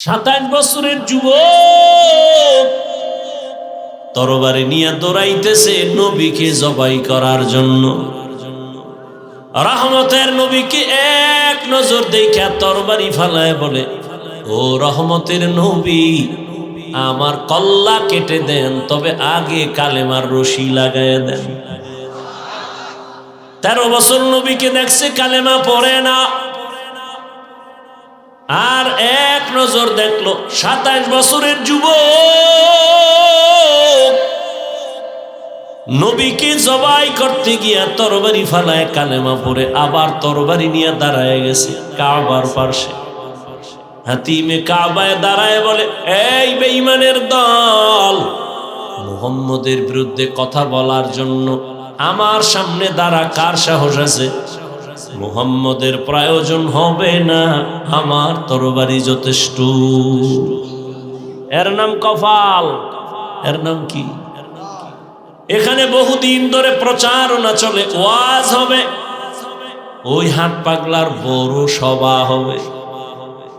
27 বছরের যুবক তরবারি নিয়ে দৌড়াইতেছে নবীকে জবাই করার জন্য। রহমতের নবীকে এক নজর দেখা তরবারি ফালায় বলে, ও রহমতের নবী, আমার কল্লা কেটে দেন, তবে আগে কালেমার রশি লাগায় দেন। 13 বছর নবীকে দেখছে কালেমা পড়ে না, আর এক নজর দেখলো 27 বছরের যুবক নবীকে জবাই করতে গিয়া তরবারি ফালায় কালেমা পড়ে আবার তরবারি নিয়ে দাঁড়ায় গেছে কাবার পাশে। হাতিমে কাবায় দাঁড়ায় বলে, এই বেঈমানের দল, মুহাম্মদের বিরুদ্ধে কথা বলার জন্য আমার সামনে দাঁড়া কার সাহস আছে? মুহাম্মদের প্রয়োজন হবে না, আমার তরবারি যথেষ্ট। এর নাম কফাল। এর নাম কি? এখানে বহুদিন ধরে প্রচারণা চলে, ওয়াজ হবে, ওই হাট পাগলার বড় সভা হবে,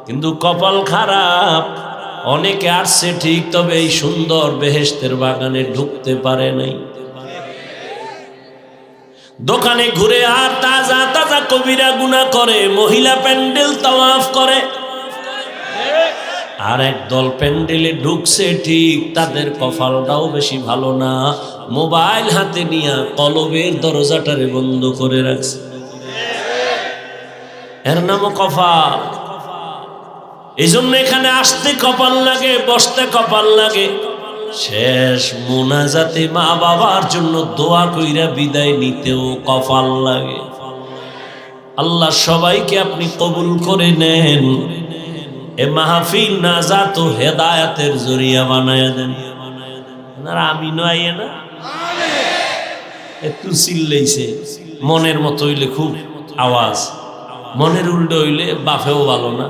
কিন্তু কপাল খারাপ, অনেকে আসছে ঠিক, তবে এই সুন্দর বেহেশতের বাগানে ঢুকতে পারে নাই। দোকানে ঘুরে আর তাজা তাজা কবিরা গুনাহ করে, মহিলা প্যান্ডেল তাওয়াফ করে, আর একদল প্যান্ডেলে ঢুকছে ঠিক, তাদের কপালটাও বেশি ভালো না, মোবাইল হাতে নিয়ে কলবের দরজাটারে বন্ধ করে রাখছে। এর নামও কপাল। এই জন্য এখানে আসতে কপাল লাগে, বসতে কপাল লাগে, শেষ মোনাজাতে মা বাবার জন্য দোয়া কইরা বিদায় নিতেও কপাল লাগে। আল্লাহ সবাইকে আপনি কবুল করে নেন, এ মাহফিল নাজাত ও হেদায়েতের জরিয়া বানায়া দেন। আমি নয় না, একটু চিল্লাইছে, মনের মতো হইলে খুব আওয়াজ, মনের উল্টো হইলে বাপেও ভালো না,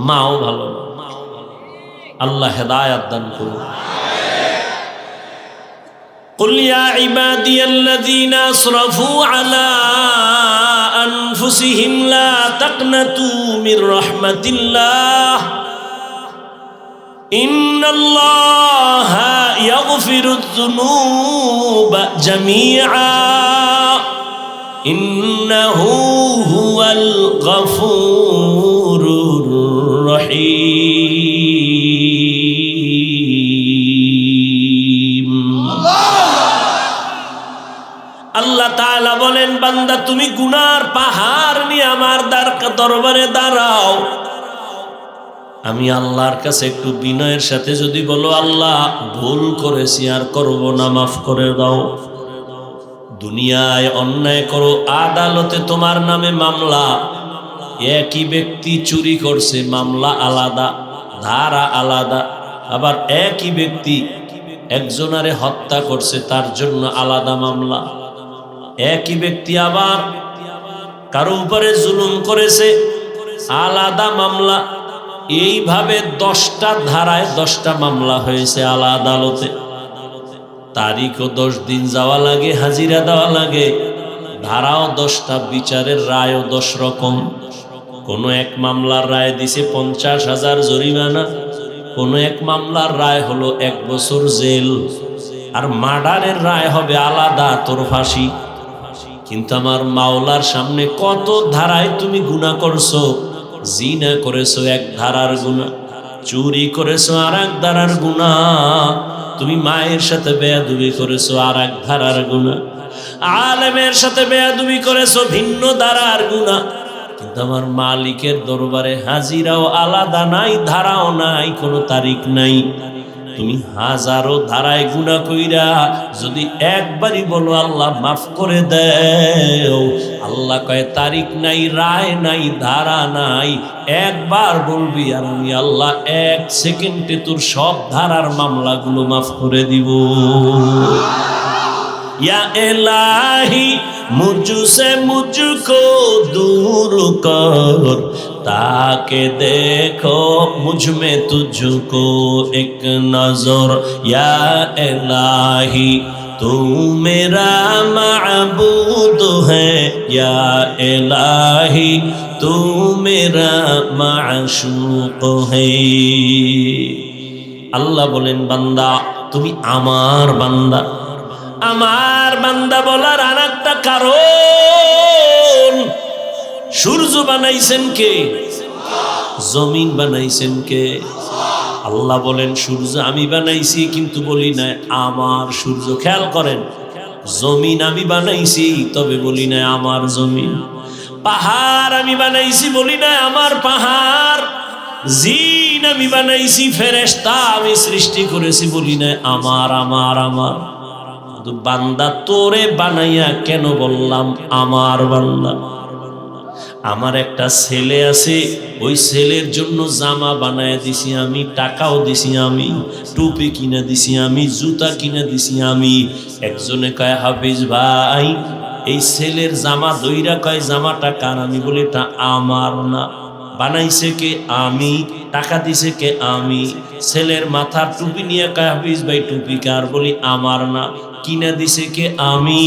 মাও ভালো না। আল্লাহ হেদায়েত দান করুন। قل يا عبادي الذين أسرفوا على أنفسهم لا تقنطوا من رحمة الله إن الله يغفر الذنوب جميعا إنه هو الغفور الرحيم। আল্লাহ তাআলা বলেন, বান্দা তুমি গুনার পাহাড় নিয়ে আমার দরবারে দাঁড়াও, আমি আল্লাহর কাছে একটু বিনয়ের সাথে যদি বলো, আল্লাহ ভুল করেছি আর করব না, মাফ করে দাও। দুনিয়ায় অন্যায় করো, আদালতে তোমার নামে মামলা, একই ব্যক্তি চুরি করছে, মামলা আলাদা, ধারা আলাদা, আবার একই ব্যক্তি একজনারে হত্যা করছে, তার জন্য আলাদা মামলা। একই ব্যক্তি আবার কারো উপরে জুলুম করেছে, আলাদা মামলা। এইভাবে 10টা ধারায় 10টা মামলা হয়েছে আলাদা আদালতে। তারিখও 10 দিন যাওয়া লাগে, হাজিরা দেওয়া লাগে, ধারাও 10টা, বিচারের রায়ও 10 রকম। কোন এক মামলার রায় দিছে 50,000 জরিমানা, কোন এক মামলার রায় হলো 1 বছর জেল, আর মার্ডারের রায় হবে আলাদা, তোর ফাঁসি। কিন্তু আমার মাওলার সামনে কত ধারায় তুমি গুনাহ করছো। জিনা করেছো 1 ধারার গুনাহ, চুরি করেছো আর 1 ধারার গুনাহ, তুমি মায়ের সাথে বেয়াদবি করেছো আর 1 ধারার গুনাহ, আলেমের সাথে বেয়াদবি করেছো ভিন্ন ধারার গুনাহ। কিন্তু আমার মালিকের দরবারে হাজিরাও আলাদা নাই, ধারাও নাই, কোনো তারিখ নাই। তুমি হাজারো ধারায় গুনাহ কইরা যদি একবারই বলো আল্লাহ মাফ করে দেও, আল্লাহ কয় তারিখ নাই, রায় নাই, ধারা নাই, একবার বলবি আর আমি আল্লাহ 1 সেকেন্ডে তোর সব ধারার মামলাগুলো মাফ করে দিব। या इलाही मुझसे मुझको दूर कर, ताके देखो मुझ में तुझको एक नजर। या इलाही तू मेरा माबूद है, या इलाही तू मेरा माशूक है। আল্লাহ বলেন বান্দা তুমি আমার বান্দা। আমার বান্দা বলার আরেকটা কারণ, সূর্য বানাইছেন কে? জমিন বানাইছেন কে? আল্লাহ বলেন সূর্য আমি বানাইছি, কিন্তু বলি না আমার সূর্য। খেয়াল করেন, জমিন আমি বানাইছি তবে বলি না আমার জমিন। পাহাড় আমি বানাইছি বলি না আমার পাহাড়। জিন আমি বানাইছি, ফেরেশতা আমি সৃষ্টি করেছি বলি না আমার আমার আমার। কিন্তু বান্দা তোরে বানাইয়া কেন বললাম আমার বান্দা? আমার একটা ছেলে আছে, ওই ছেলের জন্য জামা বানায় দিছি আমি, টাকাও দিছি আমি, টুপি কিনে দিছি আমি, জুতা কিনে দিছি আমি। একজনে কয় হাফিজ ভাই এই ছেলের জামা দইরা কয় জামাটা কার? আমি বলি এটা আমার না। বানাইছে কে? আমি। টাকা দিছে কে? আমি। ছেলের মাথার টুপি নিয়ে কয় হাফিজ ভাই টুপি কার? বলি আমার না। কিনে দিছে কে? আমি।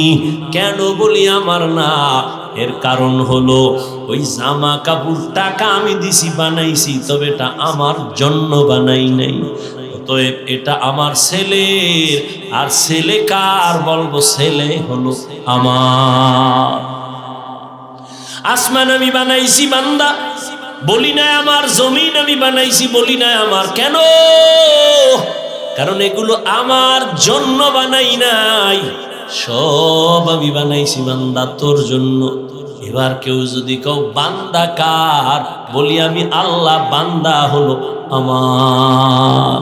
কেন বলি আমার না? এর কারণ হলো ওই জামা কাপড় টাকা আমি দিছি বানাইছি, তবে এটা আমার জন্য বানাই নাই। অতএব এটা আমার ছেলের। আর ছেলে কার? বলবো ছেলে হলো আমার। আসমান আমি বানাইছি বান্দা, বলি না আমার। জমিন আমি বানাইছি, বলি না আমার। কেন? কারণ এগুলো আমার জন্য বানাই নাই, সব আমি বানাইছি বান্দা তোর জন্য। এবার কেউ যদি কেউ বান্দা কার? বলি আমি আল্লাহ, বান্দা হলো আমার।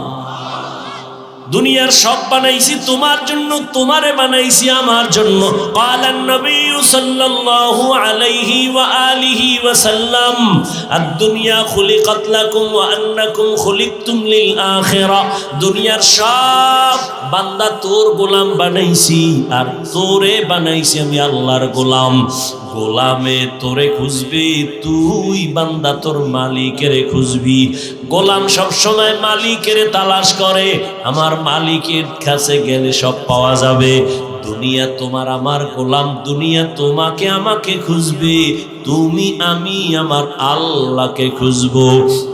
দুনিয়ার সব বানাইছি তোমার জন্য, তোমারে বানাইছি আমার জন্য। ক্বালান নবী সাল্লাল্লাহু আলাইহি ওয়া আলিহি ওয়া সাল্লাম আদ-দুনিয়া খুলিকাত লাকুম ওয়া আন্নাকুম খুলিকতুম লিল আখিরা। দুনিয়ার সব বান্দা তোর গোলাম বানাইছি, আর তোরে বানাইছি আমি আল্লাহর গোলাম। গোলামে তোরে খুঁজবি, তুই বান্দা তোর মালিকের খুঁজবি। গোলাম সব সময় মালিকের তালাশ করে, আমার মালিকের কাছে গেলে সব পাওয়া যাবে। দুনিয়া তোমার আমার গোলাম, দুনিয়া তোমাকে আমাকে খুঁজবে, তুমি আমি আমার আল্লাহকে খুঁজবো।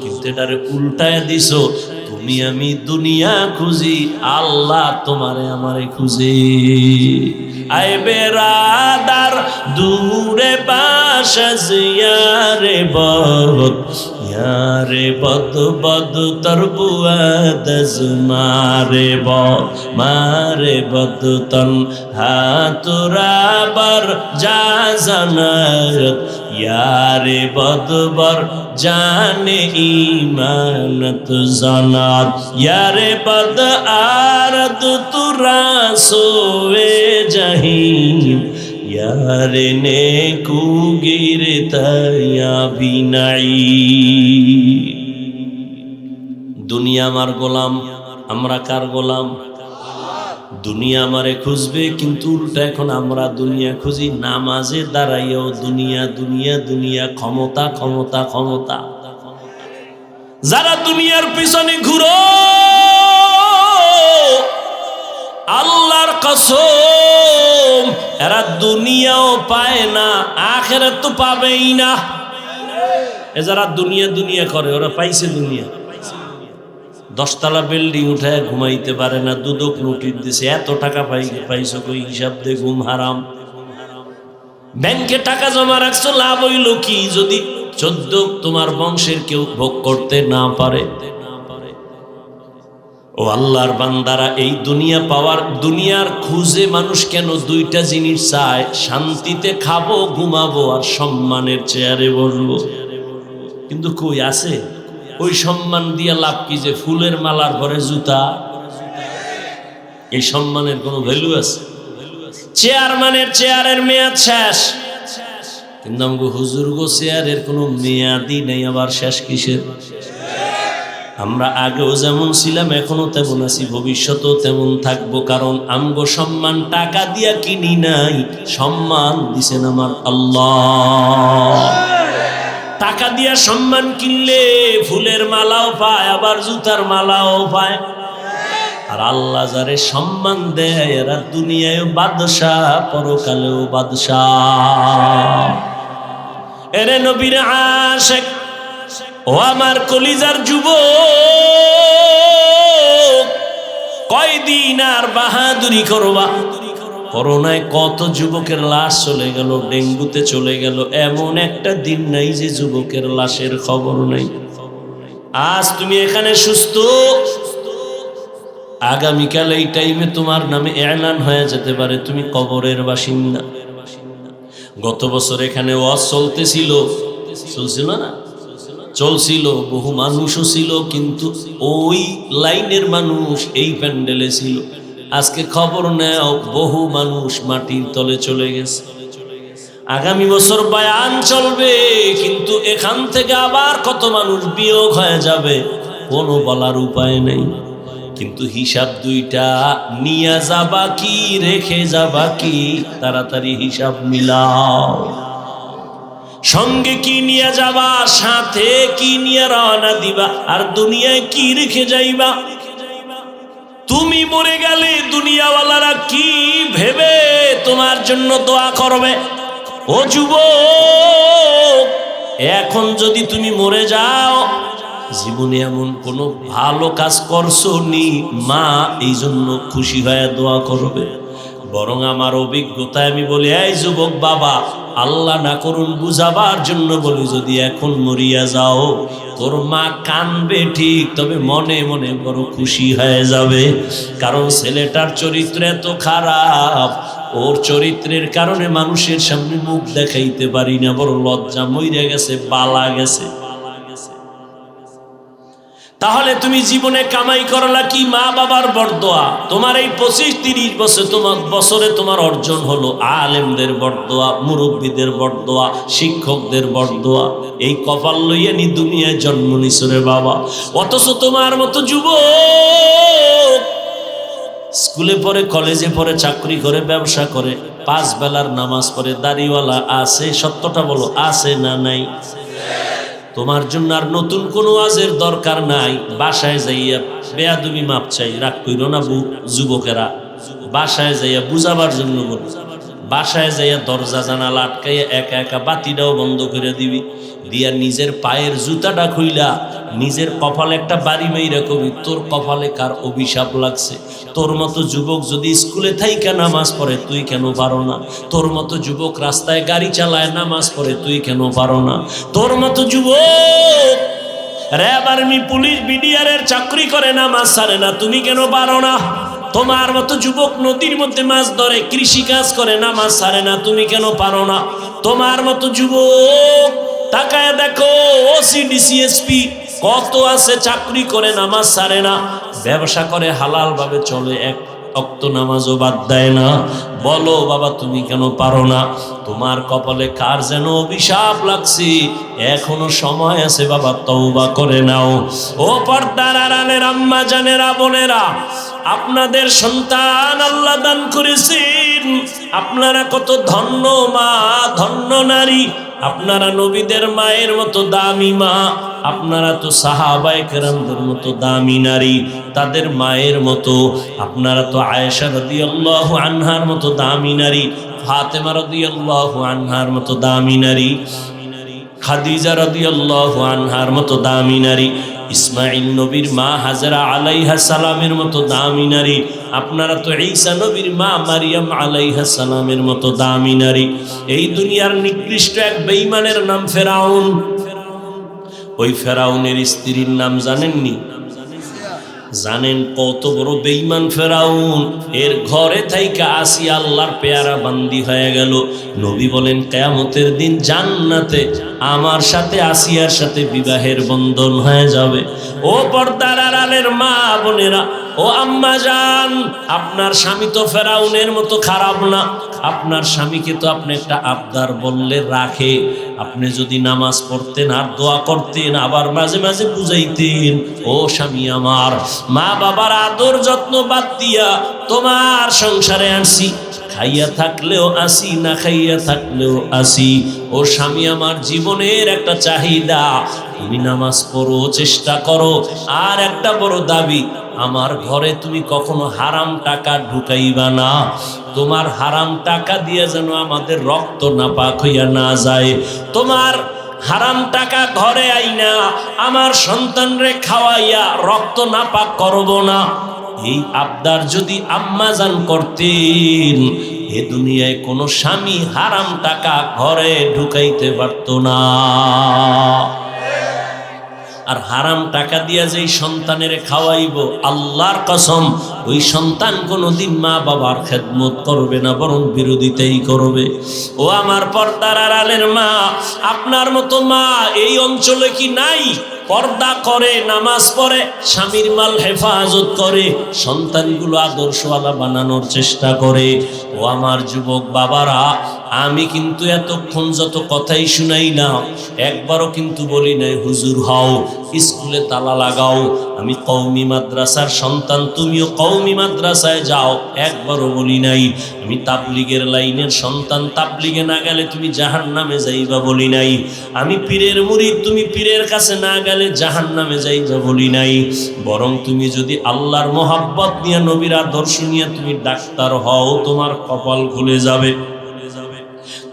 কিন্তু এটারে উল্টায় দিছো, তুমি আমি দুনিয়া খুঁজি, আল্লাহ তোমারে আমারে খুঁজে। আয় বেরাদার দূরে বাসাজ ইয়ারে বদ, ইয়ারে বদ বদ তরবুয়াদজ মারে বদ, মারে বদ তন হাতুরাবার যা জানাত, ইয়ারে বদবর জানে ইমানত জানাত, ইয়ারে বদ আরদ তুরা সোয়ে জাহিম, ইয়ারে নেকু গিরতায়া বিনাই। দুনিয়া আমার গোলাম, আমরা কার গোলাম? দুনিয়া আমারে খুঁজবে, কিন্তু উল্টা এখন আমরা দুনিয়া খুঁজি। নামাজে দাঁড়াইয়াও দুনিয়া দুনিয়া দুনিয়া, ক্ষমতা ক্ষমতা ক্ষমতা। যারা দুনিয়ার পিছনে ঘুরো, আল্লাহর কসম এরা দুনিয়াও পায় না, আখিরাত তো পাবেই না। এ যারা দুনিয়া দুনিয়া করে, ওরা পাইছে দুনিয়া। 10 তলা বিল্ডিং উঠায় ঘুমাইতে পারে না, দুদক নোটিশ দিছে, এত টাকা পাইছো কই? হিসাব দে, ঘুম হারাম। ব্যাংকে টাকা জমা রাখছো, লাভ হইল কি যদি 14 তোমার বংশের কেউ ভোগ করতে না পারে? ও আল্লাহর বান্দারা, এই দুনিয়া পাওয়ার, দুনিয়ার খুঁজে মানুষ কেন দুইটা জিনিস চায়? শান্তিতে খাবো, ঘুমাবো, আর সম্মানের চেয়ারে বসবো। কিন্তু কই আছে? ওই সম্মান দিয়া লাভ কি? যে ফুলের মালার পরে জুতা, এই সম্মানের কোনো ভ্যালু আছে? চেয়ারম্যানের চেয়ারের মেয়াদ শেষ, কিন্তু আমাকে হুজুর গো চেয়ারের কোনো মেয়াদই নেই, আবার শেষ কিসের? আমরা আগেও যেমন ছিলাম এখনো তেমন আছি, ভবিষ্যতেও তেমন থাকবো। কারণ আমগো সম্মান টাকা দিয়া কিনি নাই, সম্মান দিছেন আমার আল্লাহ। টাকা দিয়া সম্মান কিনলে ফুলের মালাও পায়, আবার জুতার মালাও পায়। আর আল্লাহ যারে সম্মান দেয়, এরা দুনিয়ায় বাদশাহ, পরকালেও বাদশাহ। এরে নবীর আশিক, ও আমার কলিজার যুবক, কয়দিন আর বাহাদুরি করবা? করোনায় কত যুবকের লাশ চলে গেল, ডেঙ্গুতে চলে গেল, এমন একটা দিন নাই যে যুবকের লাশের খবর নাই। আজ তুমি এখানে সুস্থ, আগামীকাল এই টাইমে তোমার নামে এলান হয়ে যেতে পারে তুমি কবরের বাসিন্দা। গত বছর এখানে ওয়াজ চলতেছিল, চলছিল না? চলছিল, বহু মানুষও ছিল, কিন্তু ওই লাইনের মানুষ এই প্যান্ডেলে ছিল। আজকে খবর নেও, বহু মানুষ মাটির তলে চলে গেছে। আগামী বছর বয়ান চলবে, কিন্তু এখান থেকে আবার কত মানুষ বিয়োগ হয়ে যাবে কোনো বলার উপায় নেই। কিন্তু হিসাব দুইটা, নিয়ে যাবা কি রেখে যাবা কি, তাড়াতাড়ি হিসাব মিলাও। সঙ্গে কি নিয়ে যাবা, সাথে কি নিয়ে রওনা দিবা, আর দুনিয়ায় কি রেখে যাইবা? তুমি মরে গেলে দুনিয়াওয়ালারা কি ভেবে তোমার জন্য দোয়া করবে? ও যুবক, এখন যদি তুমি মরে যাও, জীবনে এমন কোনো ভালো কাজ করছো নি মা এই জন্য খুশি হয়ে দোয়া করবে? বরং আমার অভিজ্ঞতায় আমি বলি, এই যুবক বাবা, আল্লাহ না করুন বুঝাবার জন্য বলি, যদি এখন মরিয়া যাও, তোর মা কানবে ঠিক, তবে মনে মনে বড় খুশি হয়ে যাবে। কারণ ছেলেটার চরিত্র এত খারাপ, ওর চরিত্রের কারণে মানুষের সামনে মুখ দেখাইতে পারি না, বড় লজ্জা, মইরা গেছে, বালা গেছে। তাহলে তুমি জীবনে কামাই করলা কি? মা বাবার বরদোয়া। তোমার এই 25-30 বছরে তোমার অর্জন হলো আলেমদের বরদোয়া, মুরব্বীদের বরদোয়া, শিক্ষকদের বরদোয়া। এই কপাল লইয়া নি দুনিয়ায় জন্ম নিছরে বাবা। অথচ তোমার মতো যুবক স্কুলে পড়ে, কলেজে পড়ে, চাকরি করে, ব্যবসা করে, 5 বেলার নামাজ পড়ে, দাড়িওয়ালা আছে, সত্যটা বলো, আছে না নাই? তোমার জন্য আর নতুন কোনো ওয়াজের দরকার নাই। বাসায় যাইয়া বেয়াদবি মাপ চাই, রাগ কইরো না যুবকেরা। বাসায় যাইয়া বুঝাবার জন্য বল, বাসায় যাইয়া দরজা জানালা আটকাইয়া একা একা বাতিটাও বন্ধ করে দিবি, দিয়া নিজের পায়ের জুতাটা খুইলা নিজের কপালে একটা বাড়ি মাইরা কবি, তোর কপালে কার অভিশাপ লাগছে? তোর মতো যুবক যদি স্কুলে থাইকা নামাজ পড়ে, তুই কেন পারো না? তোর মতো যুবক রাস্তায় গাড়ি চালায় নামাজ পড়ে, তুই কেন পারো না? তোর মতো যুবক র্যাব, আর্মি, পুলিশ, বিডিআরের চাকরি করে, নামাজ ছাড়ে না, তুমি কেন পারো না? তোমার মতো যুবক নদীর মধ্যে মাছ ধরে, কৃষি কাজ করে, নামাজ ছাড়ে না, তুমি কেন পারো না? তোমার মতো যুবক তাকায় দেখো, ওসি, ডিসিএসপি কত আছে, চাকরি করে, নামাজ ছাড়ে না, ব্যবসা করে, হালাল ভাবে চলে, এক ওয়াক্ত নামাজও বাদ দেয় না। বলো বাবা, তুমি কেন পারো না? তোমার কপালে কার যেন অভিশাপ লাগছে, এখনো সময় আছে বাবা, তওবা করে নাও। ও পর্দার আড়ালের আম্মা জানেরা, বোনেরা, আপনাদের সন্তান আল্লাহ দান করেছেন, আপনারা কত ধন্য মা, ধন্য নারী। আপনারা নবীদের মায়ের মতো দামি মা, আপনারা তো সাহাবায়ে কেরামদের মতো দামি নারী, তাদের মায়ের মতো। আপনারা তো আয়েশা রাদিয়াল্লাহু আনহার মতো দামি নারী, ফাতেমা রাদিয়াল্লাহু আনহার মতো দামি নারী, খাদিজা রাদিয়াল্লাহু আনহার মতো দামি নারী, ইসমাইল নবীর মা হাজরা আলাইহা সালামের মতো দামি নারী। আপনারা তো ঈসা নবীর মা মারিয়াম আলাইহা সালামের মতো দামি নারী। এই দুনিয়ার নিকৃষ্ট এক বেঈমানের নাম ফেরাউন। ওই ফেরাউনের স্ত্রীর নাম জানেননি? জানেন কত বড় বেঈমান ফেরাউন? এর ঘরে থাইকা আসিয়া আল্লাহর পেয়ারা বান্দি হয়ে গেল। নবী বলেন, কিয়ামতের দিন জান্নাতে আমার সাথে আসিয়ার সাথে বিবাহের বন্ধন হয়ে যাবে। ও পর্দার আড়ালের মা বোনেরা, ও আম্মা জান, আপনার স্বামী তো ফেরাউনের মতো খারাপ না। আপনার স্বামীকে তো আপনি একটা আবদার বললে রাখে। আপনি যদি নামাজ পড়তেন আর দোয়া করতেন, আবার মাঝে মাঝে বুঝাইতেন, ও স্বামী আমার, মা বাবার আদর যত্ন বাদ দিয়া তোমার সংসারে আনছি, খাইয়া থাকলেও আসি, না খাইয়া থাকলেও আসি। ও স্বামী আমার, জীবনের একটা চাহিদা, তুমি নামাজ পড়ো, চেষ্টা করো। আর একটা বড় দাবি, আমার ঘরে তুমি কখনো হারাম টাকা ঢুকাইবা না। তোমার হারাম টাকা দিয়ে যেন আমাদের রক্ত নাপাক হইয়া না যায়। তোমার হারাম টাকা ঘরে আইনা আমার সন্তানরে খাওয়াইয়া রক্ত নাপাক করব না। এই আবদার যদি আম্মাজান করতেন, এ দুনিয়ায় কোনো স্বামী হারাম টাকা ঘরে ঢুকাইতে পারত না। আর হারাম টাকা দিয়া যেই সন্তানের খাওয়াইব, আল্লাহর কসম ওই সন্তান কোনোদিন মা বাবার খেদমত করবে না, বরং বিরোধিতাই করবে। ও আমার পর্দার আড়ালের মা, আপনার মতো মা এই অঞ্চলে কি নাই? পর্দা করে, নামাজ পড়ে, স্বামীর মাল হেফাজত করে, সন্তানগুলো আদর্শওয়ালা বানানোর চেষ্টা করে। ও আমার যুবক বাবারা, আমি কিন্তু এতক্ষণ যত কথাই শুনাইলাম, একবারও কিন্তু বলি নাই হুজুর হও, স্কুলে তালা লাগাও, আমি কওমি মাদ্রাসার সন্তান, তুমিও কওমি মাদ্রাসায় যাও, একবারও বলি নাই। আমি তাবলিগের লাইনের সন্তান, তাবলিগে না গেলে তুমি জাহান্নামে যাইবা বলি নাই। আমি পীরের মুরিদ, তুমি পীরের কাছে না গেলে জাহান্নামে যাইবা বলি নাই। বরং তুমি যদি আল্লাহর মোহাব্বত নিয়ে, নবীর আদর্শ নিয়ে তুমি ডাক্তার হও, তোমার কপাল খুলে যাবে।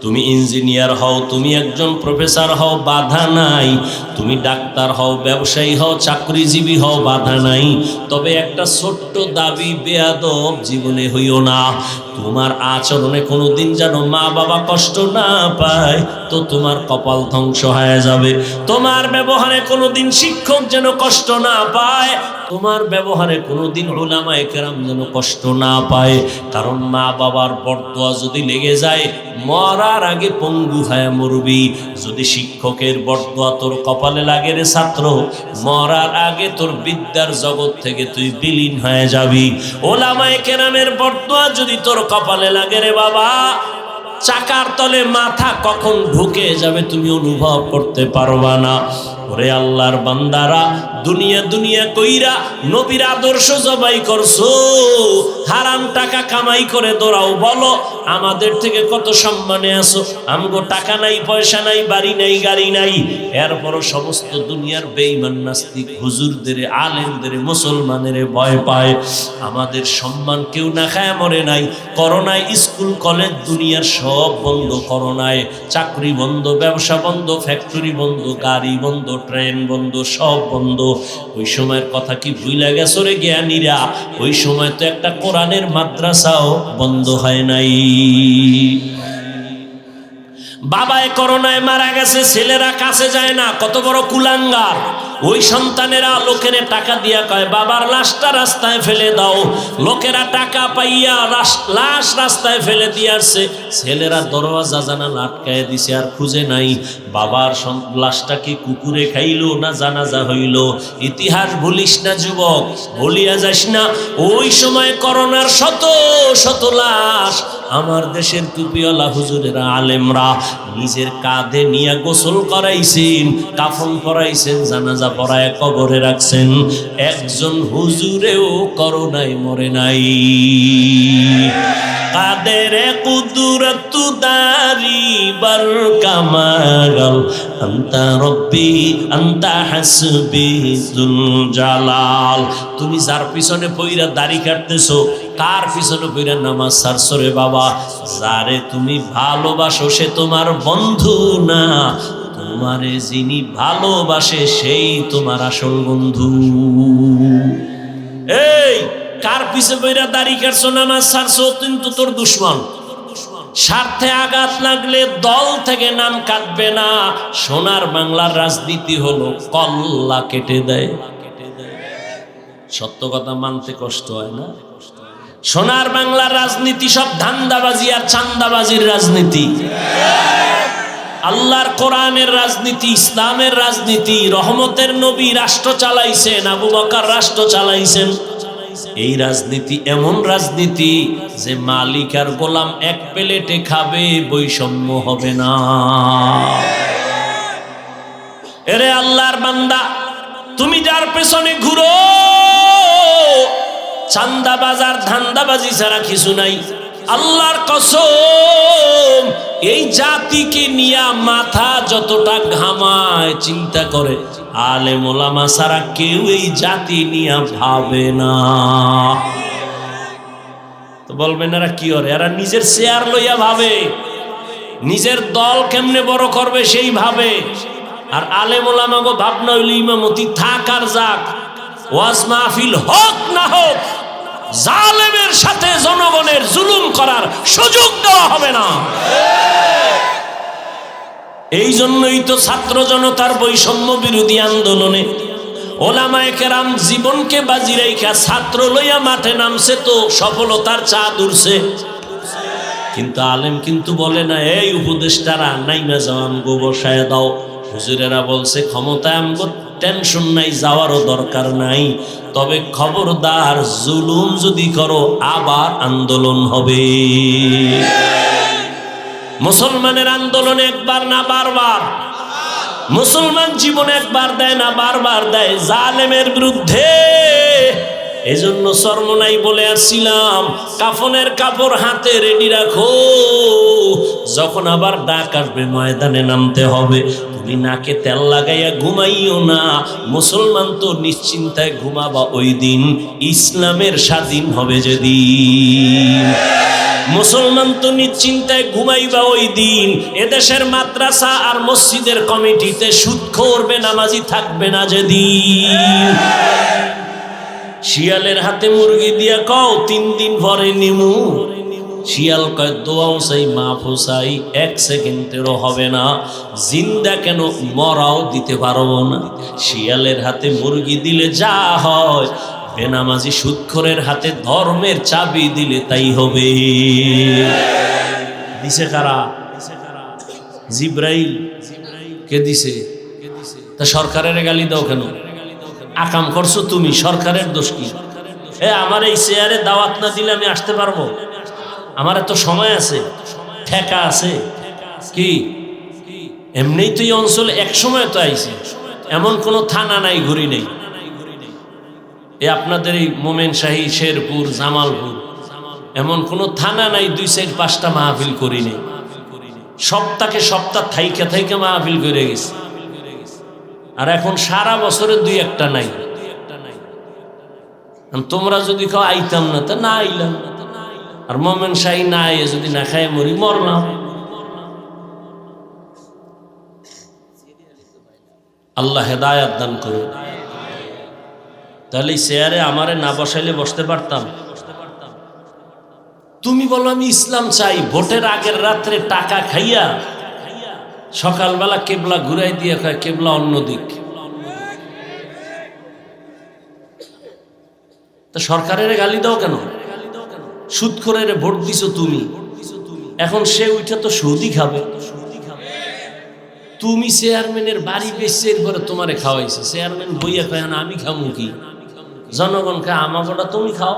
তুমি ইঞ্জিনিয়ার হও, তুমি একজন প্রফেসর হও, বাধা নাই। তুমি ডাক্তার হও, ব্যবসায়ী হও, চাকরিজীবী হও, বাধা নাই। তবে একটা ছোট্ট দাবি, বেয়াদব জীবনে হইও না। তোমার আচরণে কোনোদিন যেন মা বাবা কষ্ট না পায়, তো তোমার কপাল ধ্বংস হয়ে যাবে। তোমার ব্যবহারে কোনোদিন শিক্ষক যেন কষ্ট না পায়, তোমার ব্যবহারে কোনোদিন উলামায়ে কেরাম যেন কষ্ট না পায়। কারণ মা বাবার বরদোয়া যদি লেগে যায়, মরার আগে পঙ্গু হয়ে মরবি। যদি শিক্ষকের বরদোয়া তোর কপালে লাগে রে ছাত্র, মরার আগে তোর বিদ্যার জগৎ থেকে তুই বিলীন হয়ে যাবি। উলামায়ে কেরামের বরদোয়া যদি তোর কপালে লাগে রে বাবা, চাকার তলে মাথা কখন ঢুকে যাবে তুমি অনুভব করতে পারবা না। ওরে আল্লাহর বান্দারা, দুনিয়া দুনিয়া কইরা নবীর আদর্শ জবাই করছো, হারাম টাকা কামাই করে দৌড়াও। বলো আমাদের থেকে কত সম্মানে আছো, আমগো টাকা নাই, পয়সা নাই, বাড়ি নাই, গাড়ি নাই, এরপরও সমস্ত দুনিয়ার বেঈমান নাস্তিক হুজুরদের, আলেমদের, মুসলমানের ভয় পায়। আমাদের সম্মান কেউ না খায় মরে নাই। করোনায় স্কুল কলেজ দুনিয়ার সব বন্ধ, করোনায় চাকরি বন্ধ, ব্যবসা বন্ধ, ফ্যাক্টরি বন্ধ, গাড়ি বন্ধ, ট্রেন বন্ধ, সব বন্ধ। ওই সময়ের কথা কি ভুইলা গেছো রে জ্ঞানীরা? ওই সময় তো একটা কোরআনের মাদ্রাসাও বন্ধ হয় নাই। বাবায় করোনায় মারা গেছে, ছেলেরা কাছে যায় না, কত বড় কুলাঙ্গার। ওই সন্তানেরা লোকেরা টাকা দিয়া কয় বাবার লাশটা রাস্তায় ফেলে দাও। লোকেরা টাকা পাইয়া লাশ রাস্তায় ফেলে দিয়ে আসছে। ছেলেরা দরওয়াজা জানালা আটকায় দিছে, আর খুঁজে নাই বাবার লাশটা কি কুকুরে খাইলো না জানাজা হইল। ইতিহাস ভুলিস না যুবক, ভুলিয়া যাস না। ওই সময় করোনার শত শত লাশ আমার দেশের টুপিওয়ালা হুজুরেরা, আলেমরা নিজের কাঁধে নিয়ে গোসল করাইছেন, কাফন পরাইছেন, জানাজা পড়ায় কবরে রাখছেন। একজন হুজুরেও করোনায় মরে নাই। কাদের কুদরত দারি বার কামাল, আনতা রব্বি আনতা হাসবি যুল জালাল। তুমি যার পিছনে পইরা দাড়ি কাটতেছো, কার পিছনে পইরা নামাজ ছাড়ছো রে বাবা? যারে তুমি ভালোবাসো সে তোমার বন্ধু না, তোমারে যিনি ভালোবাসে সেই তোমার আসল বন্ধু। এই কার পিছে পইরা দাড়ি কাটছো, নামাজ ছাড়ছো, কিন্তু তোর দুশমন। স্বার্থে আঘাত লাগলে দল থেকে নাম কাটবে না। সোনার বাংলার রাজনীতি হলো কল্লা কেটে দেয়। সত্য কথা মানতে কষ্ট হয় না? সোনার বাংলার রাজনীতি সব ধান্দাবাজি আর চান্দাবাজির রাজনীতি। আল্লাহর কোরআনের রাজনীতি, ইসলামের রাজনীতি। রহমতের নবী রাষ্ট্র চালাইছেন, আবু বকর রাষ্ট্র চালাইছেন। এই রাজনীতি এমন রাজনীতি যে মালিক আর গোলাম এক প্লেটে খাবে, বৈষম্য হবে না। এরে আল্লাহর বান্দা, তুমি যার পেছনে ঘুরো, চান্দা বাজার ধান্দাবাজি ছাড়া কিছু নাই। আল্লাহর কসম, এই জাতিকে নিয়ে মাথা যতটা ঘামায় চিন্তা করে, আলেম ওলামা ছাড়া কেউ এই জাতি নিয়ে ভাবে না। তো বলবেন এরা কি করে? এরা নিজের শেয়ার লইয়া ভাবে, নিজের দল কেমনে বড় করবে সেই ভাবে। আর আলেম ওলামাগো ভাবনা হইল ইমামতি থাক আর যাক, ওয়াজ মাহফিল হোক না হোক, জালেমের সাথে জনগণের জুলুম করার সুযোগ দেওয়া হবে না। এই জন্যই তো ছাত্র জনতার বৈষম্য বিরোধী আন্দোলনে ওলামায়ে কেরাম জীবনকে বাজি রাইখা ছাত্র লইয়া মাঠে নামছে, তো সফলতার চাঁদ উড়ছে। কিন্তু আলেম কিন্তু বলে না, এই উপদেষ্টারা নাইমা যাও, আমগো বসায় দাও। হুজুরেরা বলছে ক্ষমতায় আমগো টেনশন নাই, যাওয়ারও দরকার নাই, তবে খবরদার জুলুম যদি করো আবার আন্দোলন হবে। মুসলমানের আন্দোলন একবার না বারবার, মুসলমান জীবন একবার দেয় না বারবার দেয় জালেমের বিরুদ্ধে। এজন্য চরমনাই বলে আসছিলাম, কাফনের কাপড় হাতে রেডি রাখো, যখন আবার ডাক আসবে ময়দানে নামতে হবে। তুমি নাকে তেল লাগাইয়া ঘুমাইও না। মুসলমান তো নিশ্চিন্তায় ঘুমাবা ওই দিন ইসলামের স্বাধীন হবে যেদিন। মুসলমান তো নিশ্চিন্তায় ঘুমাইবা ওই দিন এদেশের মাদ্রাসা আর মসজিদের কমিটিতে সুদখোর বেনামাজি থাকবে না যেদিন। শিয়ালের হাতে মুরগি দিয়া কও 3 দিন পরে নিমু, শিয়াল কয় দোয়াও চাই মাফও চাই, 1 সেকেন্ডেরও হবে না, জিন্দা কেন মরাও দিতে পারবো না। শিয়ালের হাতে মুরগি দিলে যা হয়, বেনামাজি সুদখোরের হাতে ধর্মের চাবি দিলে তাই হবে। দিছে কারা? জিব্রাইল। কে দিছে? তা সরকারের গালি দাও কেন? আকাম করছো তুমি, সরকারের দোষ কি? আমার এই চেয়ারে দাওয়াত না দিলে আমি আসতে পারবো? আমার এত সময় আছে, ঠেকা আছে কি? এমনিই তো এই অঞ্চলে এক সময় তো আইছে, এমন কোনো থানা নাই, ঘুরি নেই। আপনাদের এই মোমেনশাহী, শেরপুর, জামালপুর, এমন কোনো থানা নাই 2-4-5টা মাহফিল করি নেই। সপ্তাহ থাইকা থাইকা মাহফিল করে গেছে। আর এখন সারা বছরে 2-1টা নাই। তোমরা যদি খাও আইতাম না, তা না আইলাম। আর মোমেনশাহী না আইয়ে যদি না খায় মরি, মরলাম। আল্লাহ হেদায়াত দান করুন। তাহলে চেয়ারে আমারে না বসাইলে বসতে পারতাম? তুমি বলো আমি ইসলাম চাই, ভোটের আগের রাত্রে টাকা খাইয়া সকালবেলা কেবলা ঘুরাই দিয়ে কয় কেবলা অন্যদিক। তা সরকারের গালি দাও কেন? সুদখোরের ভোট দিছো তুমি, এখন সে উঠে তো সুদই খাবে। তুমি চেয়ারম্যানের বাড়ি বেচছে, এরপরে তোমারে খাওয়াইছে। চেয়ারম্যান বইয়া কয় না আমি খামু কি? জনগণকে আমাগোটা তুমি খাও,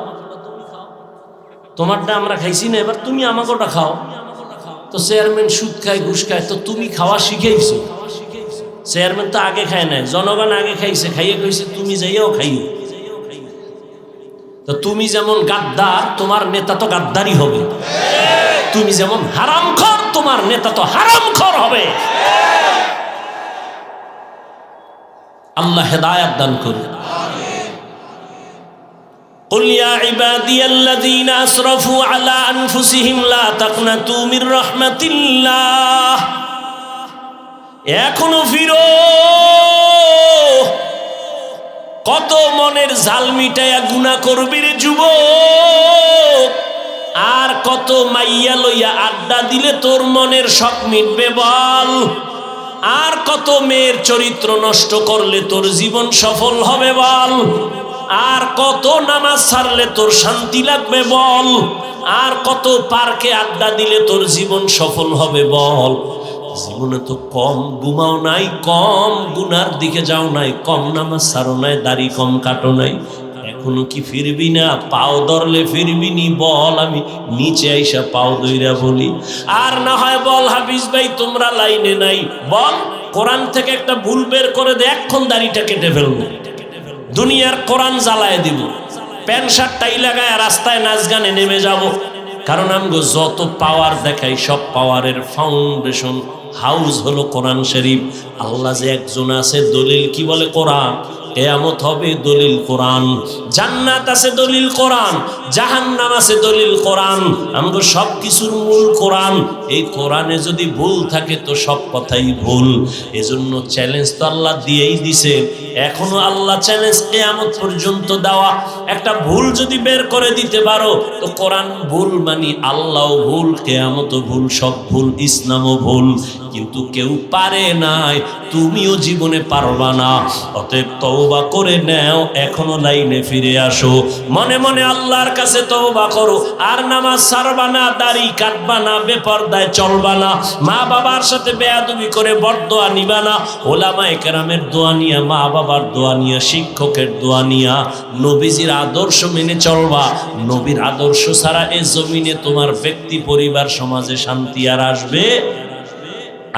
তোমারটা আমরা খাইছি না, এবার তুমি আমাগোটা খাও। তো চেয়ারম্যান সুদ খায়, ঘুষ খায়, তো তুমি খাওয়া শিখাইছো। চেয়ারম্যান তো আগে খায় নাই, জনগণ আগে খাইছে, খাইয়ে কইছে তুমি যাইও খাইও। তো তুমি যেমন গাদ্দার, তোমার নেতা তো গাদ্দারি হবে। তুমি যেমন হারামখোর, তোমার নেতা তো হারামখোর হবে। আল্লাহ হেদায়াত দান করুন। قل يا عبادي الذين أسرفوا على أنفسهم لا تقنطوا من رحمة الله। এখনো ফিরো, কত মনের ঝাল মিটাইয়া গুনাহ করবি রে যুবক। আর কত মাইয়া লইয়া আড্ডা দিলে তোর মনের শখ মিটবে বল। আর কত মেয়ের চরিত্র নষ্ট করলে তোর জীবন সফল হবে বল। আর কত নামাজ ছাড়লে তোর শান্তি লাগবে বল। আর কত পার্কে আড্ডা দিলে তোর জীবন সফল হবে বল। জীবনে তো কম ঘুমাও নাই, কম গুনার দিকে যাও নাই, কম নামাজ ছাড়ো নাই, দাড়ি কম কাটো নাই। এখনো কি ফিরবি না? পাও ধরলে ফিরবি নি বল, আমি নিচে আইসা পাও দইরা বলি। আর না হয় বল হাফিজ ভাই তোমরা লাইনে নাই, বল কোরআন থেকে একটা ভুল বের করে দে, এখন দাড়িটা কেটে ফেলবো, দুনিয়ার কোরআন জ্বালায় দিব, প্যান্ট শার্ট টাই লাগায় রাস্তায় নাচ গানে নেমে যাব। কারণ আমগো যত পাওয়ার দেখাই সব পাওয়ারের ফাউন্ডেশন হাউস হলো কোরআন শরীফ। আল্লাহ যে একজন আছে, দলিল কি বলে? কোরআন। কিয়ামত হবে, দলিল কোরআন। জান্নাত আছে, দলিল কোরআন। জাহান্নাম আছে, দলিল কোরআন। আমগো সব কিছুর মূল কোরআন। এই কোরআনে যদি ভুল থাকে তো সব কথাই ভুল। এজন্য চ্যালেঞ্জ তো আল্লাহ দিয়েই দিছে, এখনো আল্লাহ চ্যালেঞ্জ কিয়ামত পর্যন্ত দেওয়া। একটা ভুল যদি বের করে দিতে পারো তো কোরআন ভুল মানি, আল্লাহও ভুল, কিয়ামতও ভুল, সব ভুল, ইসলামও ভুল। কিন্তু কেউ পারে নাই, তুমিও জীবনে পারবা না। অতএব তওবা করে নাও, এখনো লাইনে ফিরে আসো। মনে মনে আল্লাহর কাছে তওবা করো, আর নামাজ ছাড়বা না, দাড়ি কাটবা না, বেপরদায় চলবা না, মা বাবার সাথে বেয়াদবি করে বরদোয়া নিবা না। ওলামায়ে কেরামের দোয়া নিয়া, মা বাবার দোয়া নিয়া, শিক্ষকের দোয়া নিয়া নবীজির আদর্শ মেনে চলবা। নবীর আদর্শ ছাড়া এই জমিনে তোমার ব্যক্তি, পরিবার, সমাজে শান্তি আর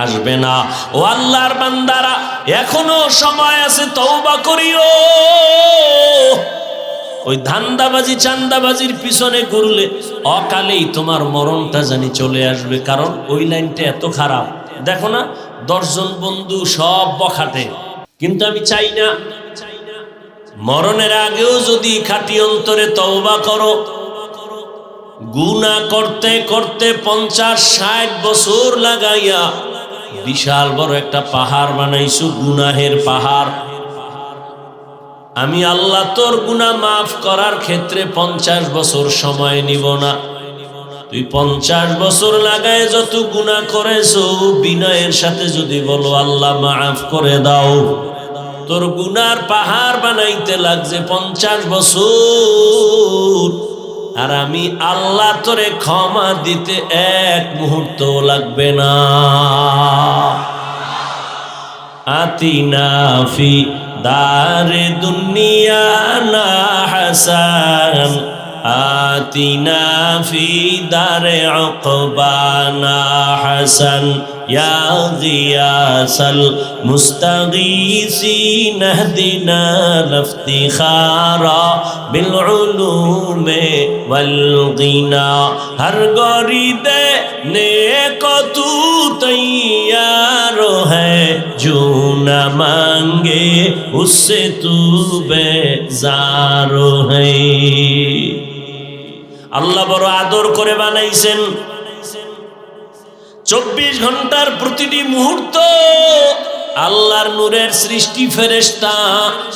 আসবে না। ও আল্লাহর বান্দারা, এখনো সময় আছে, তওবা করিও। ওই ধান্দাবাজি চান্দাবাজির পিছনে ঘুরলে অকালেই তোমার মরণটা জানি চলে আসবে। কারণ ওই লাইনটা এত খারাপ। দেখো না, 10 জন বন্ধু সব বখাটে, কিন্তু আমি চাই না মরণের আগেও যদি খাঁটি অন্তরে তওবা করো। গুনাহ করতে করতে 50-60 বছর লাগাইয়া বিশাল বড় একটা পাহাড় বানাইছো, গুনাহের পাহাড়। আমি আল্লাহ তোর গুনাহ মাফ করার ক্ষেত্রে 50 বছর সময় নিব না। তুই 50 বছর লাগায় যত গুনাহ করেছো, বিনয়ের সাথে যদি বলো আল্লাহ মাফ করে দাও, তোর গুনার পাহাড় বানাইতে লাগছে 50 বছর। আর আমি আল্লাহ তোরে ক্ষমা দিতে 1 মুহূর্ত লাগবে না। আতিনা ফি দারে দুনিয়া না হাসান, আতিনা ফি দারে উকবানা হাসান, ইয়া গিয়াসাল মুস্তাগীসিন ইহদিনা লিফতিখারা বিল উলুমে ওয়াল গিনা। হর গরিদে নেক তু তৈয়ার হ্যায়, जो न मांगे उससे तू बेजार है। আল্লাহ বড় আদর করে বানাইছেন। 24 ঘন্টার প্রতিটি মুহূর্ত আল্লাহর নূরের সৃষ্টি ফেরেশতা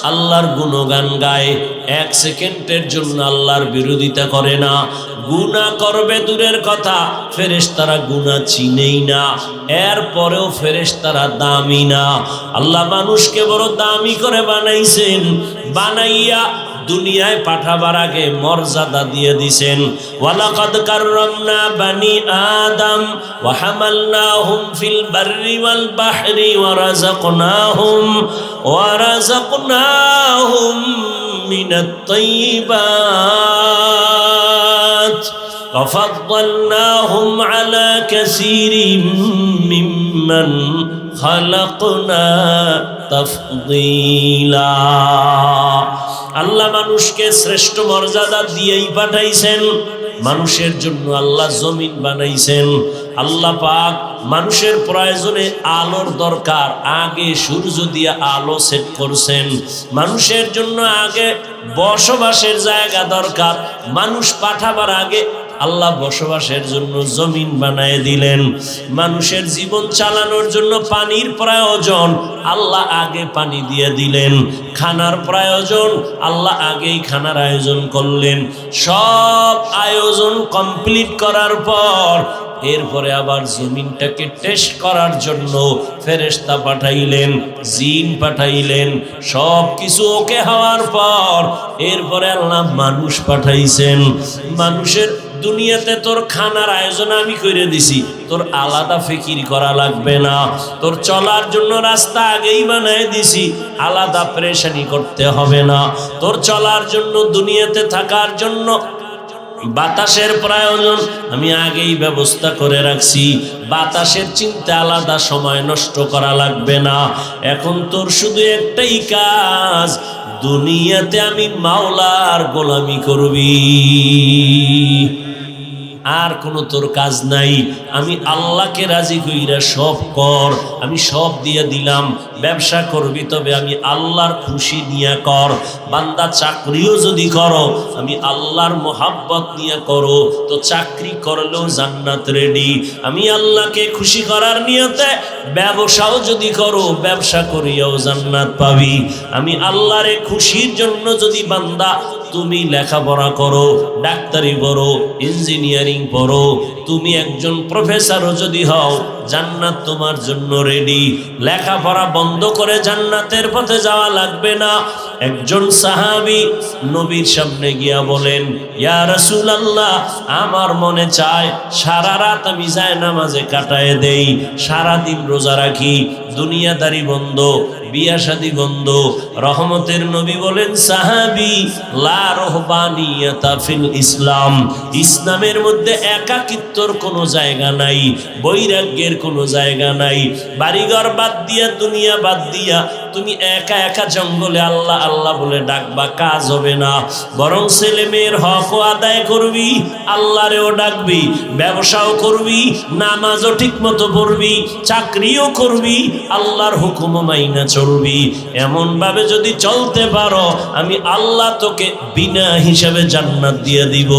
আল্লাহর গুণগান গায়। 1 সেকেন্ডের জন্য আল্লাহর বিরোধিতা করে না। গুনাহ করবে দূরের কথা, ফেরেশতারা গুনাহ চিনেই না। এরপরেও ফেরেশতারা দামি না। আল্লাহ মানুষকে বড় দামি করে বানাইছেন। বানাইয়া দুনিয়ায় পাঠাবার আগে মর্যাদা দিয়ে দিছেন। ওয়ালাকাদ কাররামনা বানি আদম ওয়া হামালনাহুম ফিল বাররি ওয়াল বাহরি ওয়া রাযাকনাহুম মিনাত তাইয়্যিবাত ওয়া ফাদ্দালনাহুম আলা কাসীরিম মিম্মান খালাকনা তাফদীলা। আল্লাহ মানুষকে শ্রেষ্ঠ মর্যাদা দিয়েই পাঠাইছেন। মানুষের জন্য আল্লাহ জমিন বানাইছেন। আল্লাহ পাক মানুষের প্রয়োজনে আলোর দরকার, আগে সূর্য দিয়ে আলো সেট করছেন। মানুষের জন্য আগে বসবাসের জায়গা দরকার, মানুষ পাঠাবার আগে আল্লাহ বসবাসের জন্য জমিন বানায় দিলেন। মানুষের জীবন চালানোর জন্য পানির প্রয়োজন, আল্লাহ আগে পানি দিয়ে দিলেন। খানার প্রয়োজন, আল্লাহ আগেই খানার আয়োজন করলেন। সব আয়োজন কমপ্লিট করার পর এরপরে আবার জমিনটাকে টেস্ট করার জন্য ফেরেশতা পাঠাইলেন, জিন পাঠাইলেন। সব কিছু ওকে হওয়ার পর এরপরে আল্লাহ মানুষ পাঠাইছেন। মানুষের দুনিয়াতে তোর খানার আয়োজন আমি করে দিছি, তোর আলাদা ফিকির করা লাগবে না। তোর চলার জন্য রাস্তা আগেই বানায় দিছি, আলাদা পেরেশানি করতে হবে না। তোর চলার জন্য, দুনিয়াতে থাকার জন্য বাতাসের প্রয়োজন আমি আগেই ব্যবস্থা করে রাখছি, বাতাসের চিন্তা আলাদা সময় নষ্ট করা লাগবে না। এখন তোর শুধু একটাই কাজ, দুনিয়াতে আমি মাওলার গোলামি করবি। আর কোনো তোর কাজ নাই, আমি আল্লাহকে রাজি কইরা সব কর, আমি সব দিয়ে দিলাম। ব্যবসা করবি তবে আমি আল্লাহর খুশি নিয়ে কর। বান্দা চাকরিও যদি করো আমি আল্লাহর মোহাব্বত নিয়ে করো, তো চাকরি করলেও জান্নাত রেডি। আমি আল্লাহকে খুশি করার নিয়তে ব্যবসাও যদি করো, ব্যবসা করিয়াও জান্নাত পাবি। আমি আল্লাহরে খুশির জন্য যদি বান্দা তুমি লেখাপড়া করো, ডাক্তারি পড়ো, ইঞ্জিনিয়ারিং পড়ো, তুমি একজন প্রফেসরও যদি হও, জান্নাত তোমার জন্য রেডি। লেখাপড়া বন্ধ করে জান্নাতের পথে যাওয়া লাগবে না। একজন সাহাবী নবীর সামনে গিয়া বলেন, ইয়া রাসূলুল্লাহ, আমার মনে চায় সারা রাত আমি জায়নামাজে কাটায় দেই, সারা দিন রোজা রাখি, দুনিয়াদারি বন্ধ, বিয়া শাদী বন্ধ। রহমতের নবী বলেন, সাহাবী, লা রহবানিয়াতা ফিল ইসলাম, ইসলামের মধ্যে একাকিত্বর কোনো জায়গা নাই, বৈরাগ্যের কোনো জায়গা নাই। বাড়িঘর বাদ দিয়া, দুনিয়া বাদ দিয়া তুমি একা একা জঙ্গলে আল্লাহ আল্লাহ বলে ডাকবা, কাজ হবে না। বরং ছেলে মেয়ের হকও আদায় করবি, আল্লাহরেও ডাকবি, ব্যবসাও করবি, নামাজও ঠিক মতো পড়বি, চাকরিও করবি, আল্লাহর হুকুমও মাইনা চলবি। এমন ভাবে যদি চলতে পারো, আমি আল্লাহ তোকে বিনা হিসাবে জান্নাত দিয়ে দিব।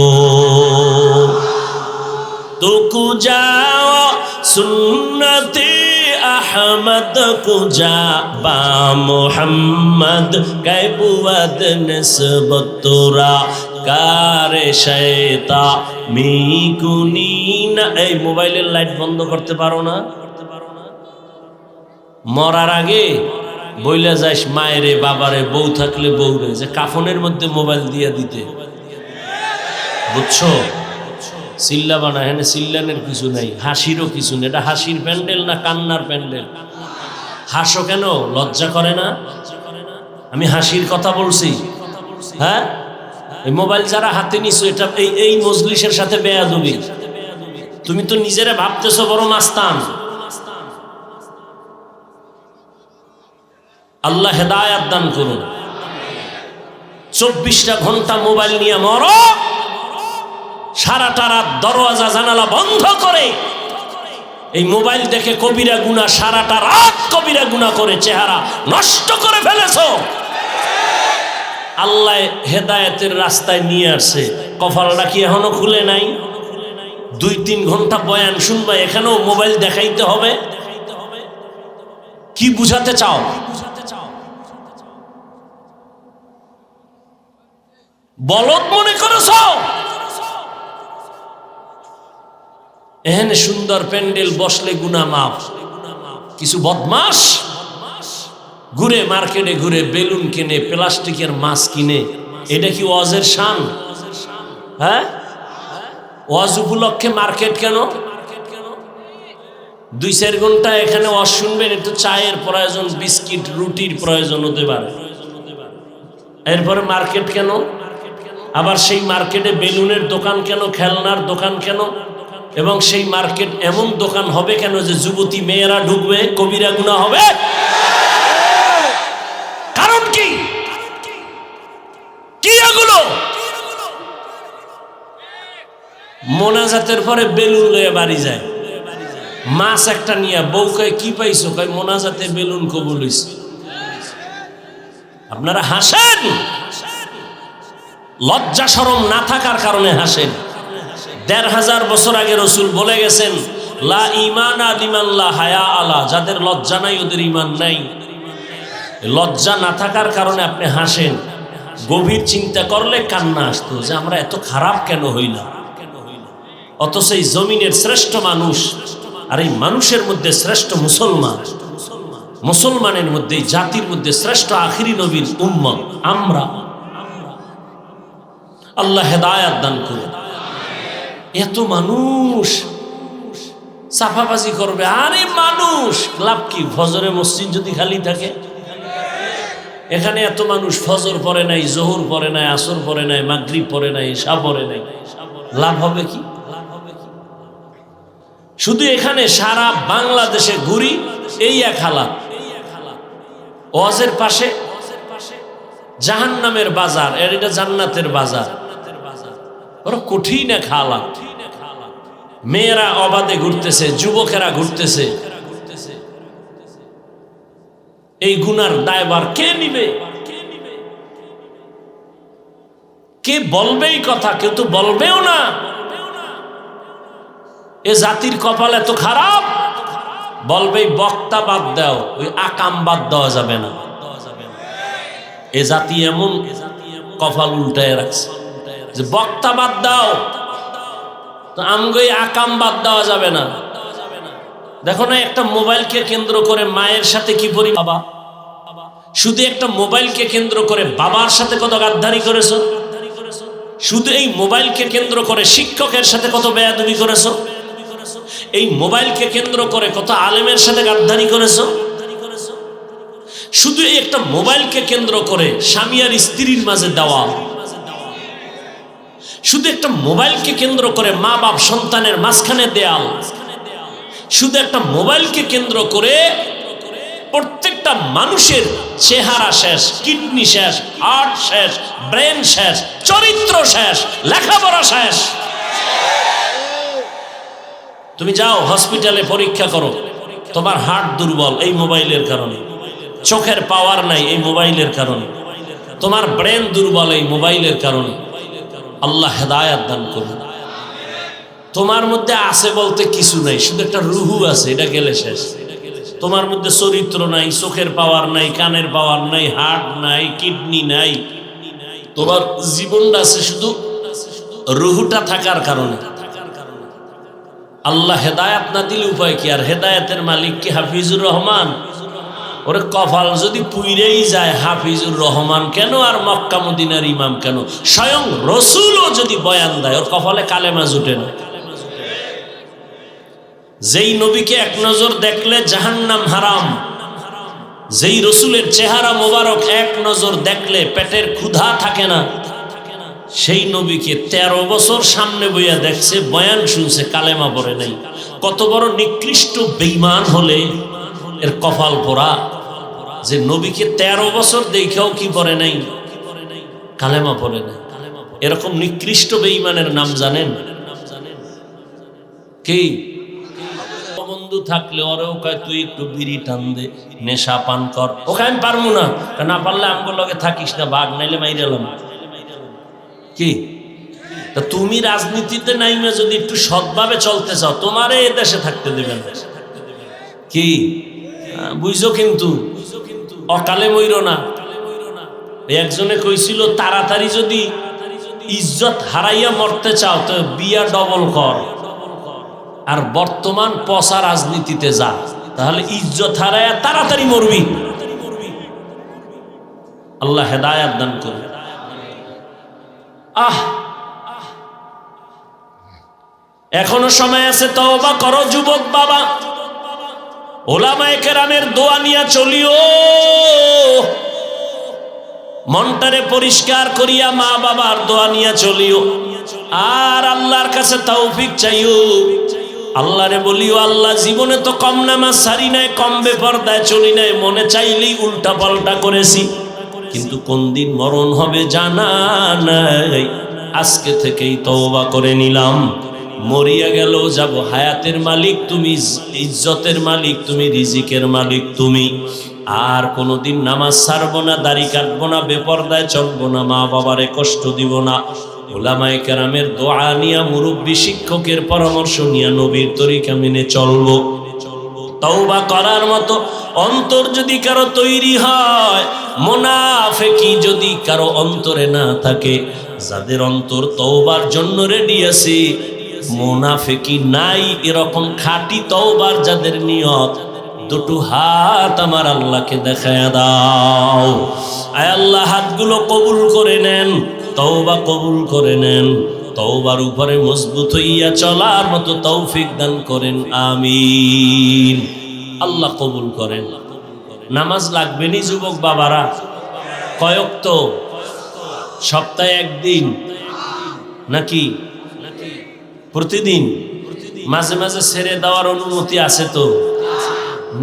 তুকু যাও সুন্নতে আহমদ কুজা বা মোহাম্মদ কাইবুয়াদ নিসবত তোরা কারে শয়তা মিকুনিনা। এই মোবাইলের লাইট বন্ধ করতে পারো না? মরার আগে বইলা যাইস মায়েরে, বাবারে, বউ থাকলে বউরে, যে কাফনের মধ্যে মোবাইল দিয়া দিতে, বুঝছো? চিল্লাবা না, হ্যাঁ চিল্লানের কিছু নাই, হাসিরও কিছু নেই। এটা হাসির প্যান্ডেল না কান্নার প্যান্ডেল? হাসো কেন? লজ্জা করে না? আমি হাসির কথা বলছি। হ্যাঁ, এই মোবাইল যারা হাতে নিছো, এটা এই মজলিসের সাথে বেয়াদবি। তুমি তো নিজেরা ভাবতেছো বড় মাস্তান। আল্লাহ হেদায়াত দান করুন। 24টা ঘন্টা মোবাইল নিয়ে মরো, সারাটা রাত দরওয়াজা জানালা বন্ধ করে এই মোবাইল দেখে কবিরা গুনাহ, সারাটা রাত কবিরা গুনাহ করে চেহারা নষ্ট করে ফেলেছো। আল্লাহ হেদায়েতের রাস্তায় নিয়ে আসছে, কপালটা কি এখনো খুলে নাই? 2-3 ঘন্টা বয়ান শুনবা, এখানেও মোবাইল দেখাইতে হবে? কি বুঝাতে চাও? বলদ মনে করেছো? এখানে সুন্দর প্যান্ডেল বসলে গুনাহ মাফ। কিছু বদমাস ঘুরে মার্কেটে ঘুরে বেলুন কিনে, প্লাস্টিকের মাছ কিনে। এটা কি ওয়াজের শান? হ্যাঁ, ওয়াজ উপলক্ষে মার্কেট কেন? 2-4 ঘন্টা এখানে ওয়াজ শুনবেন, একটু চায়ের প্রয়োজন, বিস্কিট রুটির প্রয়োজন হতে পারে, এরপরে মার্কেট কেন? আবার সেই মার্কেটে বেলুনের দোকান কেন, খেলনার দোকান কেন? এবং সেই মার্কেট এমন দোকান হবে কেন যে যুবতী মেয়েরা ঢুকবে, কবিরা গুনাহ হবে? কারণ কি? কি এগুলো? মোনাজাতের পরে বেলুন লয়ে বাড়ি যায়, মাছ একটা নিয়ে, বউ কয় কি পাইছো? কয় মোনাজাতে বেলুন কবুল হইছে। আপনারা হাসেন, লজ্জা শরম না থাকার কারণে হাসেন। 1500 বছর আগে রসুল বলে গেছেন, লা ঈমানা লিমান লা হায়া আলা, যাদের লজ্জা নাই ওদের ঈমান নাই। লজ্জা না থাকার কারণে আপনি হাসেন। গভীর চিন্তা করলে কান্না আসতো যে আমরা এত খারাপ কেন হইলাম। অথচ এই জমিনের শ্রেষ্ঠ মানুষ, আর এই মানুষের মধ্যে শ্রেষ্ঠ মুসলমান, মুসলমানের মধ্যে, জাতির মধ্যে শ্রেষ্ঠ আখিরি নবীর উম্মত আমরা। আল্লাহ হেদায়াত দান করুন। এত মানুষ সাফাবাজি করবে, আরে মানুষ লাভ কি? ফজরে মসজিদ যদি খালি থাকে, এখানে এত মানুষ ফজর পড়ে নাই, জোহর পড়ে নাই, আসর পড়ে নাই, মাগরিব পড়ে নাই, ইশা পড়ে নাই, লাভ হবে কি? শুধু এখানে সারা বাংলাদেশে ঘুরি, এই এক হালাত। ওয়াজের পাশে জাহান্নামের বাজার, এর এটা জান্নাতের বাজার। বড় কঠিন এক হালাত। মেয়েরা অবাধে ঘুরতেছে, যুবকেরা ঘুরতেছে, এই গুনার দায়ভার কে নিবে? কে বলবে এই কথা? কেউ তো বলবেও না। এ জাতির কপাল এত খারাপ, বলবে বক্তা বাদ দাও, ওই আকাম বাদ দেওয়া যাবে না। এ জাতি এমন কপাল উল্টায় রাখছে যে বক্তা বাদ দাও, তো আমগো এই আকাম বাদ দেওয়া যাবে না। দেখো না, একটা মোবাইলকে কেন্দ্র করে মায়ের সাথে কি পরি, বাবা শুধু একটা মোবাইলকে কেন্দ্র করে বাবার সাথে কত গাদ্দারি করেছো, শুধু এই মোবাইলকে কেন্দ্র করে শিক্ষকের সাথে কত বেয়াদবি করেছো, এই মোবাইলকে কেন্দ্র করে কত আলেমের সাথে গাদ্দারি করেছো, শুধু এই একটা মোবাইলকে কেন্দ্র করে স্বামী আর স্ত্রীর মাঝে দেওয়া, শুধু একটা মোবাইলকে কেন্দ্র করে মা বাপ সন্তানের মাঝখানে দেয়াল, শুধু একটা মোবাইলকে কেন্দ্র করে প্রত্যেকটা মানুষের চেহারা শেষ, কিডনি শেষ, হার্ট শেষ, ব্রেন শেষ, চরিত্র শেষ, লেখাপড়া শেষ। তুমি যাও হসপিটালে পরীক্ষা করো, তোমার হার্ট দুর্বল এই মোবাইলের কারণে, চোখের পাওয়ার নাই এই মোবাইলের কারণে, তোমার ব্রেন দুর্বল এই মোবাইলের কারণে। আল্লাহ হেদায়াত দান করুন। তোমার মধ্যে আছে বলতে কিছু নাই, শুধু একটা রুহু আছে, এটা গেলে শেষ। তোমার মধ্যে চরিত্র নাই, চোখের পাওয়ার নাই, কানের পাওয়ার নাই, হার্ট নাই, কিডনি নাই, তোমার জীবনটা আছে শুধু রুহুটা থাকার কারণে। আল্লাহ হেদায়াত না দিলে উপায় কি? আর হেদায়াতের মালিক কি হাফিজুর রহমান? ওরে কপাল যদি পুইরেই যায়, হাফিজুর রহমান কেন আর মক্কা মদিনার ইমাম কেন? স্বয়ং রসুলও যদি বয়ান দেয়, ওর কপালে কালেমা জুটে না। যেই নবীকে এক নজর দেখলে জাহান্নাম হারাম, যেই রসুলের চেহারা মোবারক এক নজর দেখলে পেটের ক্ষুধা থাকে না, সেই নবীকে 13 বছর সামনে বইয়া দেখছে, বয়ান শুনছে, কালেমা পড়ে নাই। কত বড় নিকৃষ্ট বেঈমান হলে এর কপাল পোড়া, যে নবীকে 13 বছর দেখেও কি পড়ে নাই, কালেমা পড়ে নাই। এরকম নিকৃষ্ট বেঈমানের নাম জানেন কি? বন্ধু থাকলে ওরেও কয় তুই একটু বিড়ি টান দে, নেশা পান কর। ওকে আমি পারবো না, না পারলে আমগো লগে থাকিস না, বাঘ নাইলে মাইরালাম। কি তা তুমি রাজনীতিতে নাইমে যদি একটু সৎভাবে চলতে চাও, তোমারে এ দেশে থাকতে দেবেন কি? বুঝছো? কিন্তু অকালে মইরো না। একজনে কইছিল তাড়াতাড়ি যদি ইজ্জত হারাইয়া মরতে চাও তো বিয়া ডবল কর, আর বর্তমান পচা রাজনীতিতে যা, তাহলে ইজ্জত হারাইয়া তাড়াতাড়ি মরবি। আল্লাহ হেদায়াত দান করুন। এখনো সময় আছে, তওবা করো যুবক বাবা, ওলামায়ে কেরামের দোয়া নিয়া চলিও, মনটারে পরিষ্কার করিয়া মা বাবার দোয়া নিয়া চলিও, আর আল্লাহর কাছে তৌফিক চাইও। আল্লাহরে বলিও, আল্লাহ জীবনে তো কম নামাজ সারি নাই, কম বেপরদায় চলি নাই, মনে চাইলেই উল্টা পাল্টা করেছি, কিন্তু কোন দিন মরণ হবে জানা নাই, আজকে থেকেই তওবা করে নিলাম। মরিয়া গেল যাব, হায়াতের মালিক তুমি, ইজ্জতের মালিক তুমি, রিজিকের মালিক তুমি। আর কোনোদিন নামাজ ছাড়বো না, দাড়ি কাটবো না, বেপরদায় চলবো না, মা বাবারে কষ্ট দিব না। উলামায়ে কেরামের দোয়া নিয়া, মুরব্বী শিক্ষকের পরামর্শ নিয়া নবীর তরিকা মেনে চলবো। তওবা করার মতো অন্তর যদি কারো তৈরি হয়, মুনাফিকি যদি কারো অন্তরে না থাকে, যাদের অন্তর তওবার জন্য রেডি আছে, মুনাফিকি নাই, এরকম খাঁটি তওবার যাদের নিয়ত, দুটো হাত আমার আল্লাহকে দেখায়া দাও। আয় আল্লাহ, হাতগুলো কবুল করে নেন, তওবা কবুল করে নেন, তওবার উপরে মজবুত হইয়া চলার মতো তৌফিক দান করেন, আমিন। আল্লাহ কবুল করেন। নামাজ লাগবে নি যুবক বাবারা? কয়েক তো সপ্তাহে একদিন নাকি প্রতিদিন? মাঝে মাঝে ছেড়ে দেওয়ার অনুমতি আছে তো?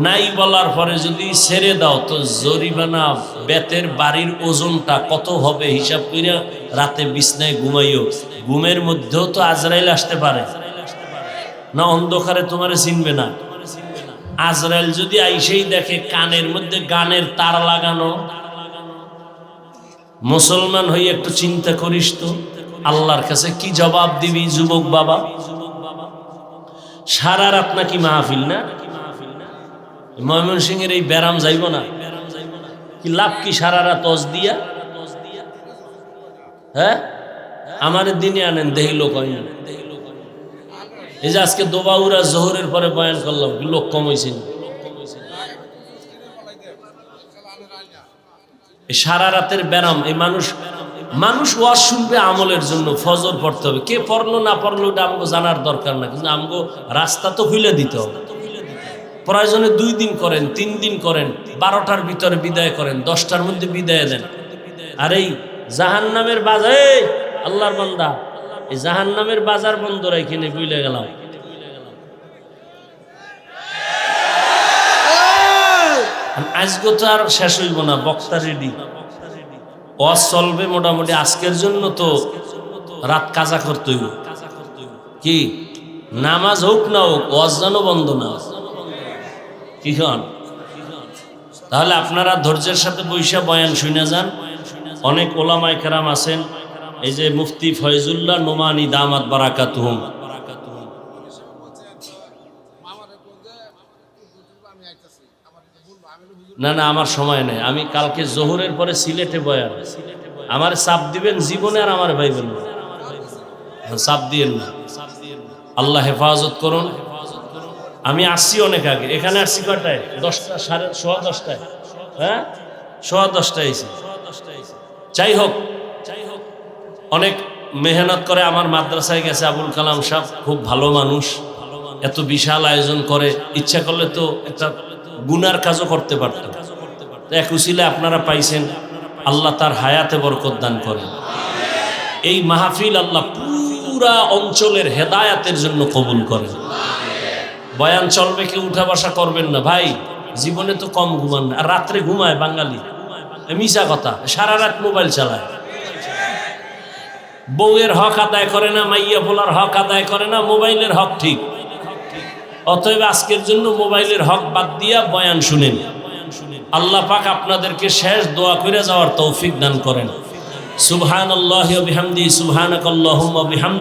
নাই বলার পরে যদি ছেড়ে দাও তো জরিমানা, বেতের বাড়ির ওজনটা কত হবে হিসাব কইরা রাতে বিছনায় ঘুমাইও। ঘুমের মধ্যেও তো আজরাইল আসতে পারে। না অন্ধকারে তোমারে চিনবে না? আজরাইল যদি আইসেই দেখে কানের মধ্যে গানের তার লাগানো, মুসলমান হয়ে একটু চিন্তা করিস তো আল্লাহর কাছে কি জবাব দিবি যুবক বাবা? সারা রাত নাকি মাহফিল না? ময়মনসিংহের এই ব্যারাম যাইব না? কি লাভ কি সারা রাত অজ দিয়া? হ্যাঁ, আমাদের দিনে আনেন দেহি লোক হয় না। এই যে আজকে দোবাউরা জোহরের পরে বয়ান করলাম, কি লোক কম হয়েছে? সারা রাতের ব্যারাম। এই মানুষ ওয়াজ শুনবে আমলের জন্য, ফজর পড়তে হবে। কে পড়লো না পড়লো ওটা আমগো জানার দরকার না, কিন্তু আমগো রাস্তা তো খুলে দিতে হবে। প্রয়োজনে 2 দিন করেন, 3 দিন করেন, 12টার ভিতরে বিদায় করেন, 10টার মধ্যে বিদায় দেন। আর এই জাহান্নামের বাজার, আল্লাহর বান্দা, এই জাহান্নামের বাজার বন্ধ রেখে নিয়ে ভুলে গেলাম। আজকে তো আর শেষ হইব না, বক্তা রেডি, ওয়াজ চলবে মোটামুটি। আজকের জন্য তো রাত কাজা করতে হইব। কি নামাজ হোক না হোক, ওয়াজ যেন বন্ধ না। কি হন? তাহলে আপনারা ধৈর্যের সাথে বৈশা বয়ান শুনে যান। অনেক ওলামায়ে কেরাম আছেন, এই যে মুফতি ফয়জুল্লাহ নোমানী দামাত বারাকাতুহুম, না না আমার সময় নেই, আমি কালকে জোহরের পরে সিলেটে বয়ান। আমার চাপ দিবেন জীবনে আর আমার ভাইবেন না, চাপ দিয়েন না। আল্লাহ হেফাজত করুন। আমি আসছি অনেক আগে, এখানে আসছি কটায়? 10টা, 10:15। হ্যাঁ, 10:15 এসে। যাই হোক, অনেক মেহনত করে আমার মাদ্রাসায় গেছে আবুল কালাম সাহেব, খুব ভালো মানুষ। এত বিশাল আয়োজন করে, ইচ্ছা করলে তো একটা গুনার কাজও করতে পারত। এক উসিলে আপনারা পাইছেন, আল্লাহ তার হায়াতে বরকত দান করেন। এই মাহফিল আল্লাহ পুরা অঞ্চলের হেদায়াতের জন্য কবুল করেন। বয়ান চলবে, কেউ উঠা বসা করবেন না ভাই। জীবনে তো কম ঘুমান না, আর রাত্রে ঘুমায় বাঙালি, মিশা কথা, সারা রাত মোবাইল চালায়। বউয়ের হক আদায় করে না, মাইয়া পোলার হক আদায় করে না, মোবাইলের হক ঠিক। অতএব আজকের জন্য মোবাইলের হক বাদ দিয়া বয়ান শুনেন। আল্লাহ পাক আপনাদেরকে শেষ দোয়া করে যাওয়ার তৌফিক দান করেন। সুবহানাল্লাহি ওয়া বিহামদিহি, সুবহানাকাল্লাহুম্মা ওয়া বিহামদিকা।